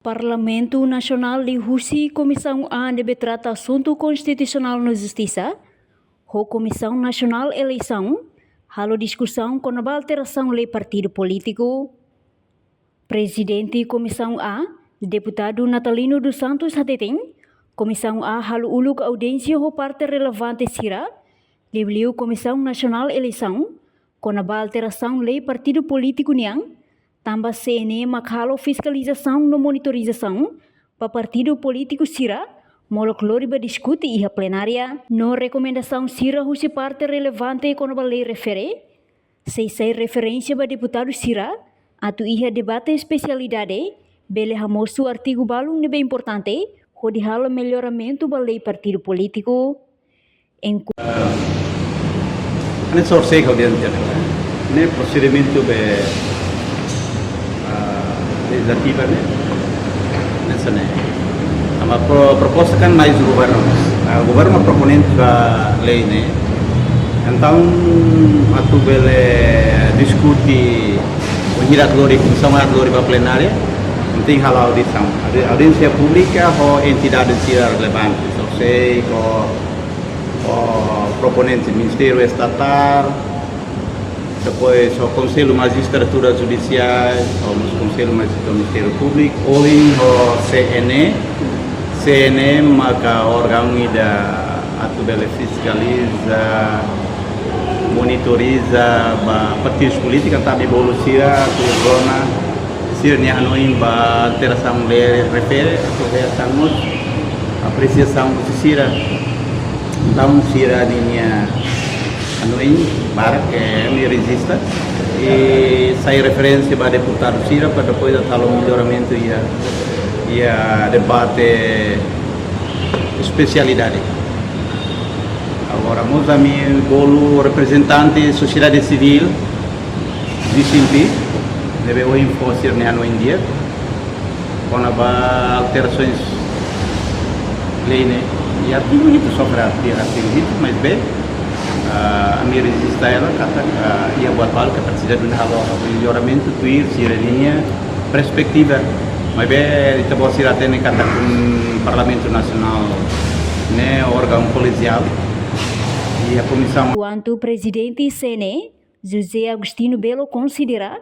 Parlamento Nacional lihusi Comissão A de trata assunto constitucional na Justiça, a Comissão Nacional Eleição, halo discussão com a alteração lei partido político. Presidente Comissão A, deputado Natalino dos Santos Hatetem, Comissão A halo uluk audiência ho parte relevante sira, livliu Comissão Nacional Eleição, com a alteração lei partido político niang, tambah CNE makhalo fiscalização no monitorização para partido político sira, molok loriba discute iha plenária, no recomendação sira husi parte relevante com a lei refere, sei referência ba deputado sira, atu iha debate especialidade, bele hamosu artigo balung nebe importante, hodi halo melhoramento ba lei partido político. Ini source kau dia ini procedimento legislativa nessa a proposta kan mais o governo proponente da lei então atu bele discuti penyirat lori comissão ad lori para plenária penting hal audiência pública ou entidade relevante sei o proponente Ministério Estatal, depois o Conselho Magistratura Judicial, o Conselho Magistratura Ministério Público, ou o CNE maka órgão da atual fiscaliza, monitoriza partidos políticos, também evolução a zona, sirnya anoim ba alteração lei refere, estamos apreciação do sira, então sira linha anoim para que me resista e sai referência para deputado sira para depois tal melhoramento e a debate especialidade. Agora nós amigos bolo representante sociedade civil de Simpi deve o infosir ne ano India com a alterações lei e artigo itu sofre artigo itu mas bem a minha resistência ela kata ia buat hal que precisa de melhoramento tuir sirenia perspectiva mas bem kita boleh siratene kata Parlamento Nacional né órgão colegial e a comissão. Quanto presidente CNE José Agostinho Belo considera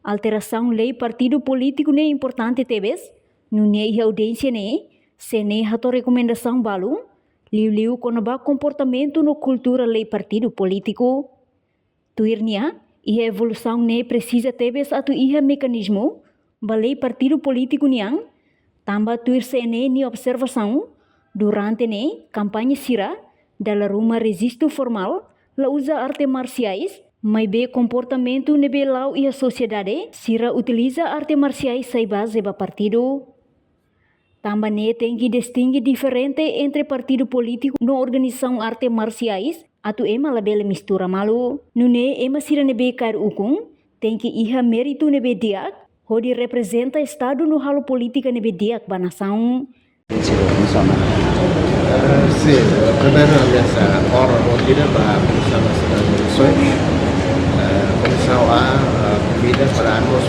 alteração lei partido político ne importante tebes no nei audiência ne CNE hato recomendação balu liu com o comportamento no cultura lei partido político. Tuirnia, e a evolução ne precisa tebes atu iha mecanismo ba lei partido político niang, tamba tuir CNE ni observação durante ne campanha sira dala rumah resisto formal la usa arte marciais, mai be comportamento nebe lau iha sociedade sira utiliza arte marciais sai base ba partido. Tambah ne tem que distingue diferente entre partido político no organização arte marciais atu ema labele mistura malu. Nune ema sira nebe kair ukung, tem que iha mérito nebe diak, hodi representa estado no halo política nebe diak ba nação. Sim, primeiro nessa hora rotina para a Comissão Nacional de Eleições, Comissão A convida para nós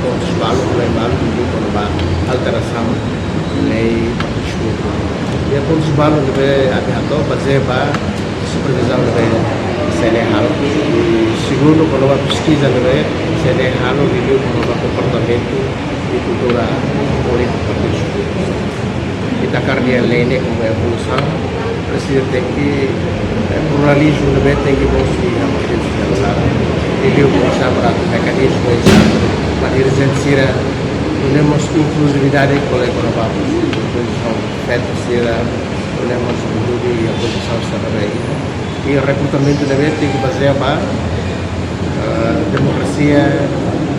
todos os valores com a alteração lei discuto. E a todos os valores deve aberto fazer para supervisão deve ser errado. Segundo, quando a pesquisa deve ser errado, review com o comportamento e cultura política política. Kita karya lainnya como evolução, precisa ter que pluralismo deve ter que você amadurecer. Review começar para o mecanismo exato para exercer temos inclusividade com a posição feita será temos dúvida e a posição também e o recrutamento deve ter que fazer para democracia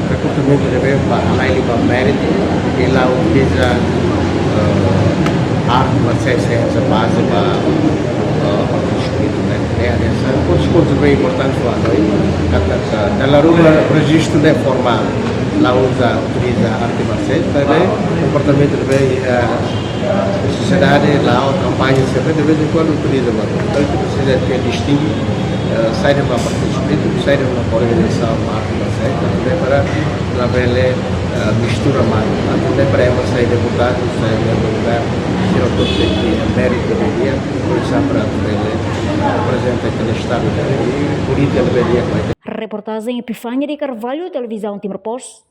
recrutamento deve para além do mérito e lá utiliza arte marciais essa base para outros pontos bem importantes lá na rua registro de formal lá utiliza arte marciais também comportamento bem a sociedade lá a campanha sempre de vez em quando utiliza então precisa ter distingue sai de uma participação sai de uma organização arte marciais também para lá mistura mais. Até para ela sair deputado, sair do lugar, se eu estou aqui é mérito deveria, começar para ele apresentar aquele estado e política deveria. Reportagem Epifânia de Carvalho, Televisão Timor Post.